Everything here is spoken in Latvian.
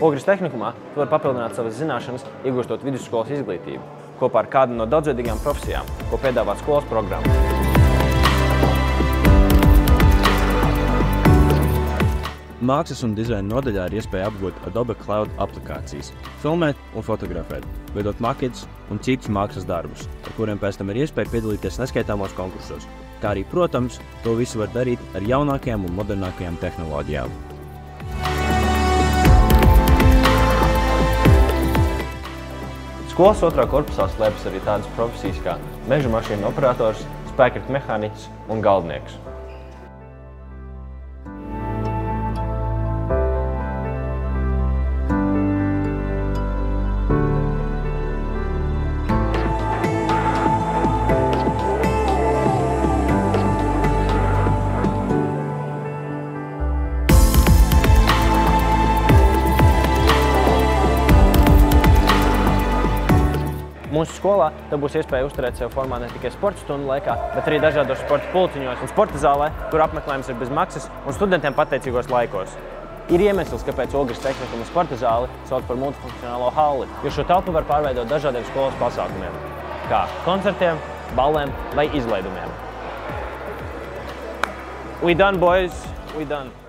Ogres tehnikumā tu vari papildināt savas zināšanas, iegūstot vidusskolas izglītību, kopā ar kādu no daudzveidīgām profesijām, ko piedāvā skolas programma. Mākslas un dizaina nodaļā ir iespēja apgūt Adobe Cloud aplikācijas, filmēt un fotografēt, veidot maketus un citus mākslas darbus, ar kuriem pēc tam ir iespēja piedalīties neskaitāmos konkursos. Kā arī, protams, to visu var darīt ar jaunākajām un modernākajām tehnoloģijām. Skolas otrā korpusā slēpjas arī tādas profesijas kā meža mašīnu operators, spēkrita mehāniķis un galdnieks. Mūsu skolā tev būs iespēja uzturēt sev formā ne tikai sporta stundu laikā, bet arī dažādos sporta pulciņos un sporta zālē, kur apmeklējums ir bez maksas un studentiem pateicīgos laikos. Ir iemesls, kāpēc Ogres tehnikuma sporta zāli sauc par multifunkcionālo halli, jo šo telpu var pārveidot dažādiem skolas pasākumiem, kā koncertiem, ballēm vai izlaidumiem. We done, boys! We done!